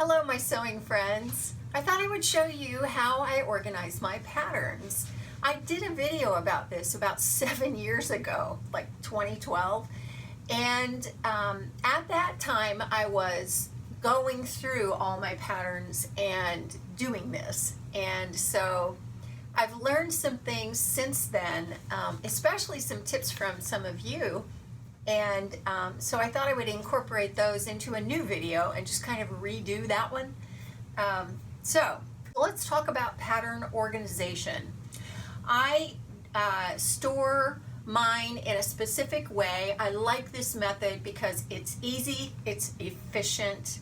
Hello, my sewing friends. I thought I would show you how I organize my patterns. I did a video about this about 7 years ago, like 2012, and at that time I was going through all my patterns and doing this, and so I've learned some things since then, especially some tips from some of you. And so I thought I would incorporate those into a new video and just kind of redo that one. So let's talk about pattern organization. I store mine in a specific way. I like this method because it's easy, it's efficient,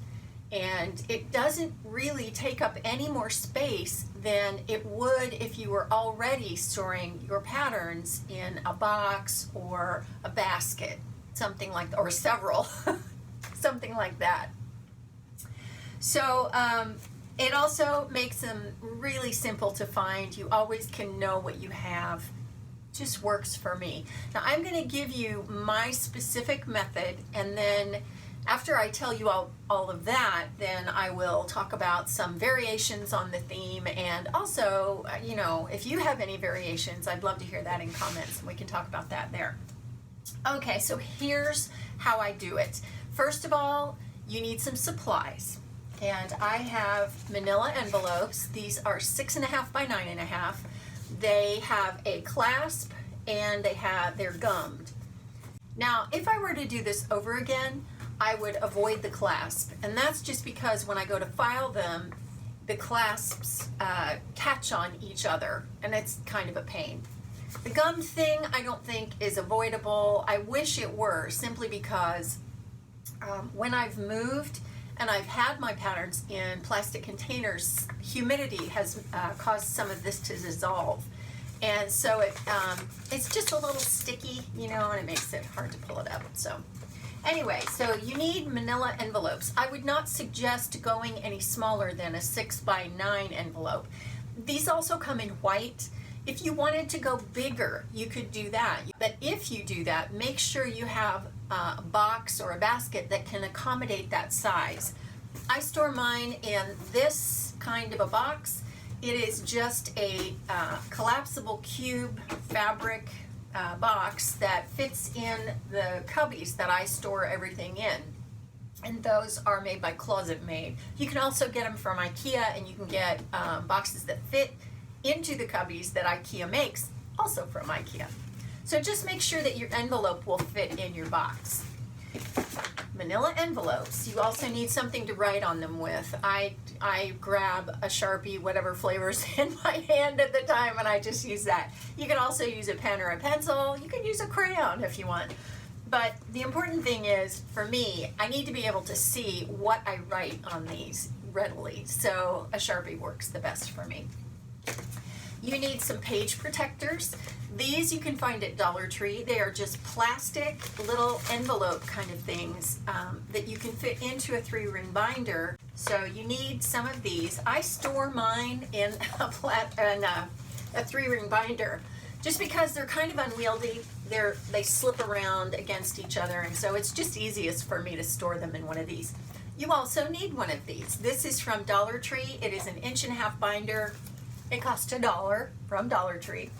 and it doesn't really take up any more space than it would if you were already storing your patterns in a box or a basket, something like, or several, something like that. So it also makes them really simple to find. You always can know what you have. Just works for me. Now I'm going to give you my specific method, and then after I tell you all of that, then I will talk about some variations on the theme, and also, you know, if you have any variations, I'd love to hear that in comments, and we can talk about that there. Okay, so here's how I do it. First of all, you need some supplies, and I have manila envelopes. These are 6.5 by 9.5. They have a clasp, and they're gummed. Now, if I were to do this over again, I would avoid the clasp, and that's just because when I go to file them, the clasps catch on each other, and it's kind of a pain. The gum thing I don't think is avoidable. I wish it were, simply because when I've moved and I've had my patterns in plastic containers, humidity has caused some of this to dissolve. And so it's just a little sticky, you know, and it makes it hard to pull it up. So anyway, so you need manila envelopes. I would not suggest going any smaller than a 6 by 9 envelope. These also come in white. If you wanted to go bigger, you could do that. But if you do that, make sure you have a box or a basket that can accommodate that size. I store mine in this kind of a box. It is just a collapsible cube fabric box that fits in the cubbies that I store everything in. And those are made by Closet Made. You can also get them from IKEA, and you can get boxes that fit into the cubbies that IKEA makes, also from IKEA. So just make sure that your envelope will fit in your box. Manila envelopes. You also need something to write on them with. I grab a Sharpie, whatever flavor's in my hand at the time, and I just use that. You can also use a pen or a pencil. You can use a crayon if you want. But the important thing is, for me, I need to be able to see what I write on these readily. So a Sharpie works the best for me. You need some page protectors. These you can find at Dollar Tree. They are just plastic little envelope kind of things that you can fit into a 3-ring binder. So you need some of these. I store mine in a 3-ring binder just because they're kind of unwieldy. They slip around against each other, and so it's just easiest for me to store them in one of these. You also need one of these. This is from Dollar Tree. It is an 1.5-inch binder. It costs $1 from Dollar Tree.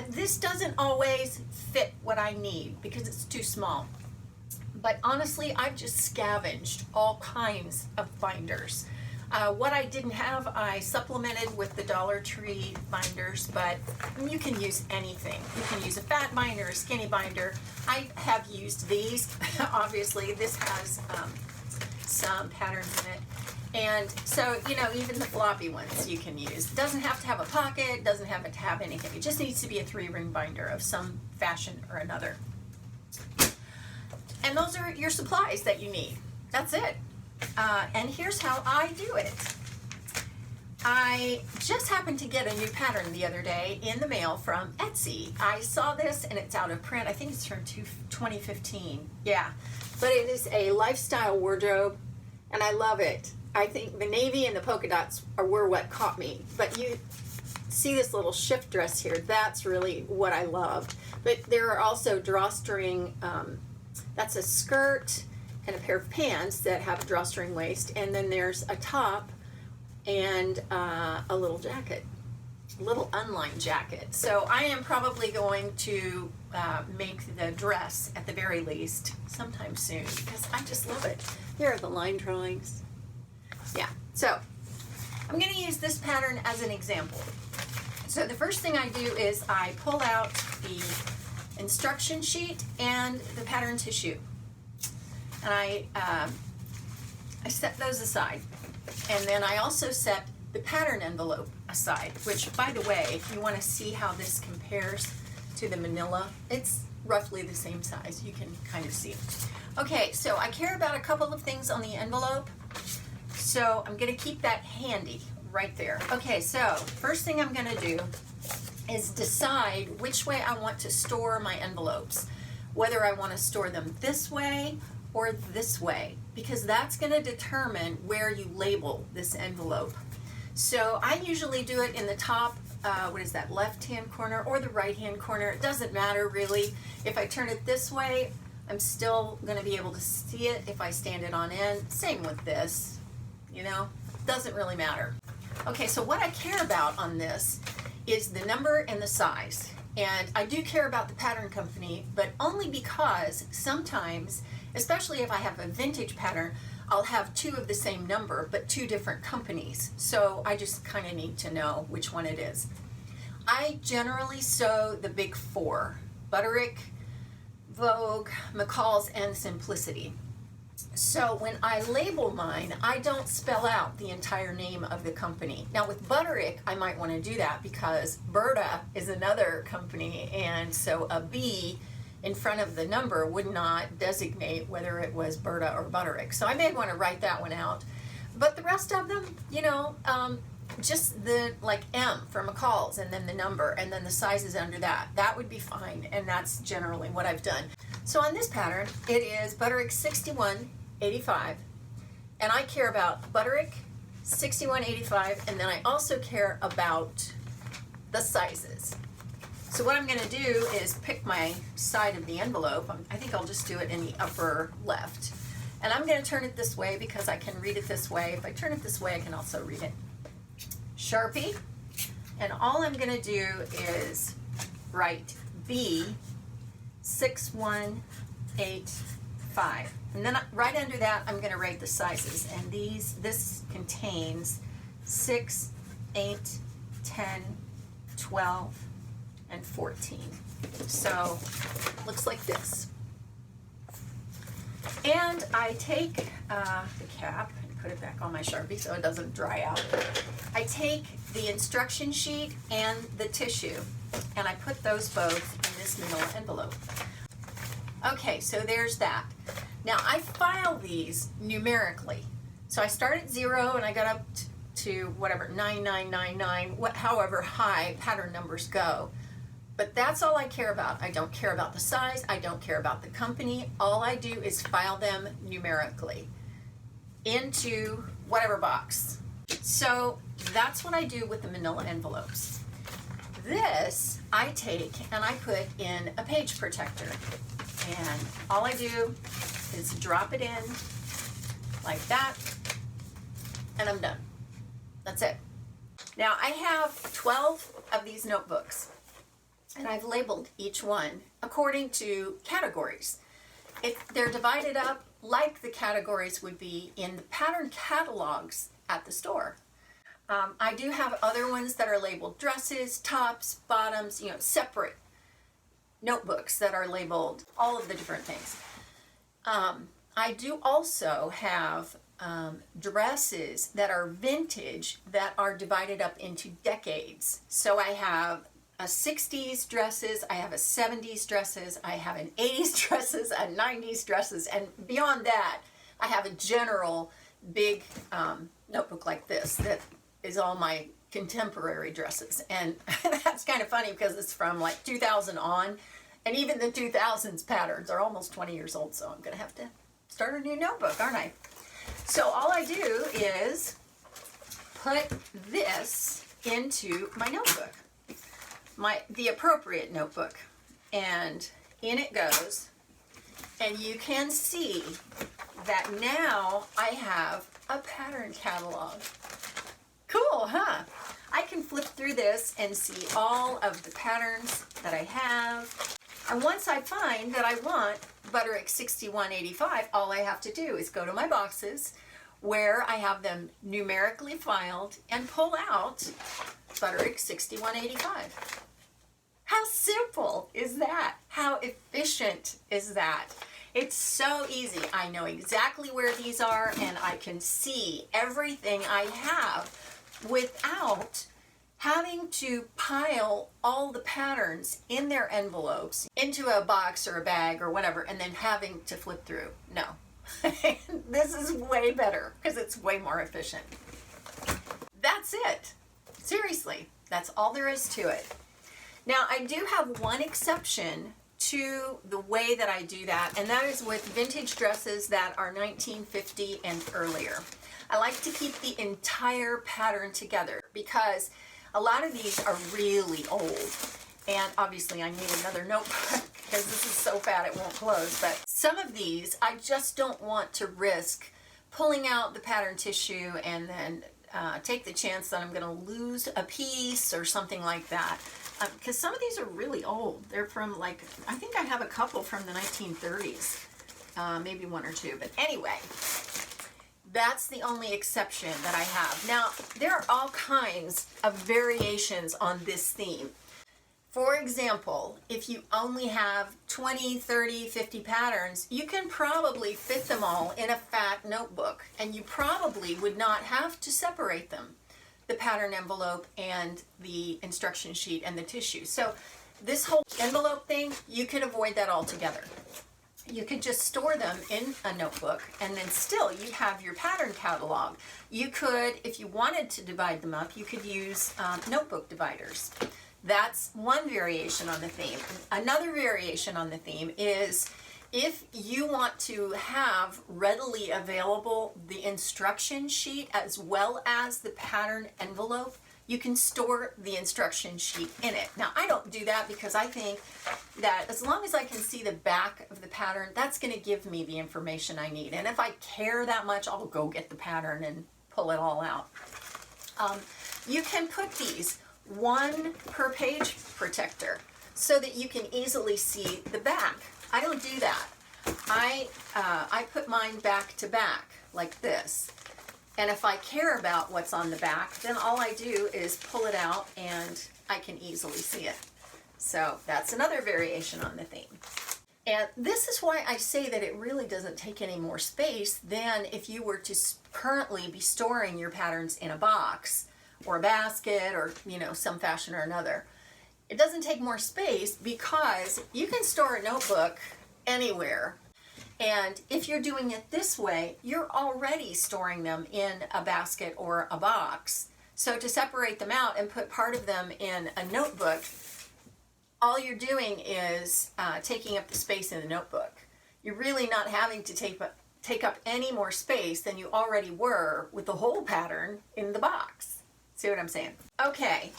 This doesn't always fit what I need because it's too small. But honestly, I've just scavenged all kinds of binders. What I didn't have, I supplemented with the Dollar Tree binders, but you can use anything. You can use a fat binder, a skinny binder. I have used these. Obviously, this has some patterns in it. And so, you know, even the floppy ones you can use. It doesn't have to have a pocket, doesn't have to have anything. It just needs to be a 3-ring binder of some fashion or another. And those are your supplies that you need. That's it. And here's how I do it. I just happened to get a new pattern the other day in the mail from Etsy. I saw this and it's out of print. I think it's from 2015. Yeah, but it is a lifestyle wardrobe, and I love it. I think the navy and the polka dots were what caught me. But you see this little shift dress here. That's really what I loved. But there are also drawstring, that's a skirt, and a pair of pants that have a drawstring waist, and then there's a top and a little jacket, a little unlined jacket. So I am probably going to make the dress at the very least sometime soon because I just love it. Here are the line drawings. Yeah, so I'm going to use this pattern as an example. So the first thing I do is I pull out the instruction sheet and the pattern tissue, and I set those aside, and then I also set the pattern envelope aside, which, by the way, if you want to see how this compares to the manila, it's roughly the same size. You can kind of see. Okay, so I care about a couple of things on the envelope, so I'm going to keep that handy right there. Okay, so first thing I'm going to do is decide which way I want to store my envelopes, whether I want to store them this way or this way, because that's going to determine where you label this envelope. So I usually do it in the top, left-hand corner or the right-hand corner. It doesn't matter really. If I turn it this way, I'm still going to be able to see it if I stand it on end. Same with this, doesn't really matter. Okay, so what I care about on this is the number and the size. And I do care about the pattern company, but only because sometimes, especially if I have a vintage pattern, I'll have two of the same number, but two different companies. So I just kind of need to know which one it is. I generally sew the big four: Butterick, Vogue, McCall's, and Simplicity. So when I label mine, I don't spell out the entire name of the company. Now with Butterick, I might want to do that because Berta is another company, and so a B in front of the number would not designate whether it was Berta or Butterick. So I may want to write that one out. But the rest of them, just the M for McCall's and then the number and then the sizes under that. That would be fine, and that's generally what I've done. So on this pattern, it is Butterick 6185, and I care about Butterick 6185, and then I also care about the sizes. So what I'm going to do is pick my side of the envelope. I think I'll just do it in the upper left. And I'm going to turn it this way because I can read it this way. If I turn it this way, I can also read it. Sharpie. And all I'm going to do is write B 6185. And then right under that, I'm going to write the sizes. And this contains 6, 8, 10, 12, and 14. So looks like this. And I take the cap and put it back on my Sharpie so it doesn't dry out. I take the instruction sheet and the tissue, and I put those both in this manila envelope. Okay, so there's that. Now I file these numerically. So I start at 0 and I got up to whatever, 9999, however high pattern numbers go. But that's all I care about. I don't care about the size. I don't care about the company. All I do is file them numerically into whatever box. So that's what I do with the manila envelopes. This I take and I put in a page protector. And all I do is drop it in like that, and I'm done. That's it. Now I have 12 of these notebooks, and I've labeled each one according to categories. They're divided up like the categories would be in the pattern catalogs at the store. I do have other ones that are labeled dresses, tops, bottoms, separate notebooks that are labeled all of the different things. I do also have dresses that are vintage that are divided up into decades. So I have a 60s dresses, I have a 70s dresses, I have an 80s dresses, a 90s dresses, and beyond that, I have a general big notebook like this that is all my contemporary dresses. And that's kind of funny because it's from like 2000 on, and even the 2000s patterns are almost 20 years old, so I'm going to have to start a new notebook, aren't I? So all I do is put this into my notebook, the appropriate notebook, and in it goes, and you can see that now I have a pattern catalog. Cool, huh? I can flip through this and see all of the patterns that I have. And once I find that I want Butterick 6185, all I have to do is go to my boxes where I have them numerically filed and pull out Butterick 6185. How simple is that? How efficient is that? It's so easy. I know exactly where these are and I can see everything I have without having to pile all the patterns in their envelopes into a box or a bag or whatever and then having to flip through. No. This is way better because it's way more efficient. That's it. Seriously, that's all there is to it. Now, I do have one exception to the way that I do that, and that is with vintage dresses that are 1950 and earlier. I like to keep the entire pattern together because a lot of these are really old. And obviously I need another notebook because this is so fat it won't close. But some of these, I just don't want to risk pulling out the pattern tissue and then take the chance that I'm going to lose a piece or something like that. Because some of these are really old. They're from like, I think I have a couple from the 1930s. Maybe one or two. But anyway, that's the only exception that I have. Now, there are all kinds of variations on this theme. For example, if you only have 20, 30, 50 patterns, you can probably fit them all in a fat notebook, and you probably would not have to separate them, the pattern envelope and the instruction sheet and the tissue. So this whole envelope thing, you could avoid that altogether. You could just store them in a notebook and then still you'd have your pattern catalog. You could, if you wanted to divide them up, you could use notebook dividers. That's one variation on the theme. Another variation on the theme is if you want to have readily available the instruction sheet as well as the pattern envelope, you can store the instruction sheet in it. Now, I don't do that because I think that as long as I can see the back of the pattern, that's going to give me the information I need. And if I care that much, I'll go get the pattern and pull it all out. You can put these one per page protector so that you can easily see the back. I don't do that. I put mine back to back like this. And if I care about what's on the back, then all I do is pull it out and I can easily see it. So that's another variation on the theme. And this is why I say that it really doesn't take any more space than if you were to currently be storing your patterns in a box or a basket or, you know, some fashion or another. It doesn't take more space because you can store a notebook anywhere. And if you're doing it this way, you're already storing them in a basket or a box. So to separate them out and put part of them in a notebook, all you're doing is taking up the space in the notebook. You're really not having to take up any more space than you already were with the whole pattern in the box. See what I'm saying? Okay,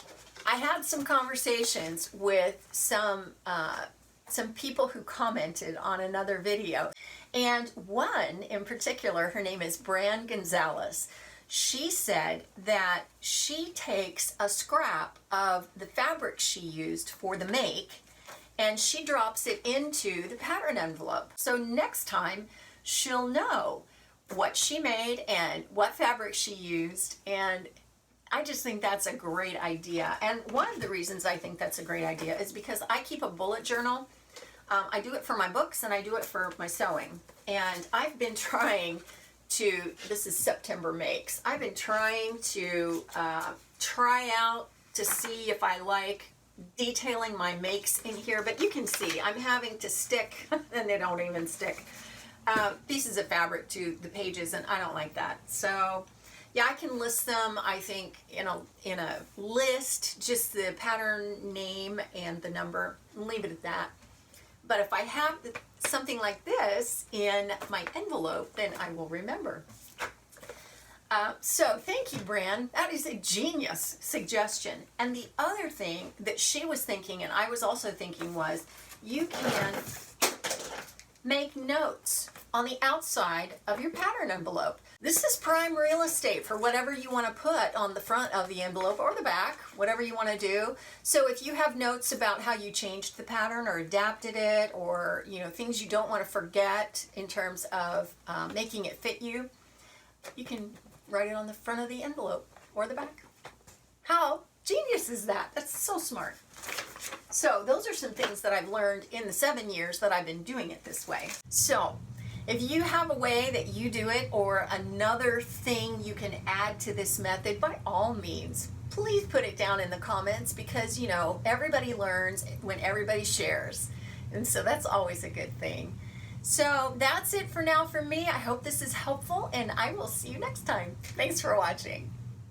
I had some conversations with some people who commented on another video. And one in particular, her name is Bran Gonzalez. She said that she takes a scrap of the fabric she used for the make and she drops it into the pattern envelope. So next time she'll know what she made and what fabric she used, and I just think that's a great idea. And one of the reasons I think that's a great idea is because I keep a bullet journal. I do it for my books and I do it for my sewing. And I've been trying to, this is September makes, I've been trying to try out to see if I like detailing my makes in here, but you can see I'm having to stick, and they don't even stick, pieces of fabric to the pages, and I don't like that. So yeah, I can list them, I think, in a list, just the pattern name and the number, and leave it at that. But if I have something like this in my envelope, then I will remember. So thank you, Bran. That is a genius suggestion. And the other thing that she was thinking, and I was also thinking, was you can make notes on the outside of your pattern envelope. This is prime real estate for whatever you want to put on the front of the envelope or the back, whatever you want to do. So if you have notes about how you changed the pattern or adapted it, or things you don't want to forget in terms of making it fit you, you can write it on the front of the envelope or the back. How genius is that? That's so smart. So those are some things that I've learned in the 7 years that I've been doing it this way. So if you have a way that you do it or another thing you can add to this method, by all means, please put it down in the comments, because everybody learns when everybody shares. And so that's always a good thing. So that's it for now from me. I hope this is helpful, and I will see you next time. Thanks for watching.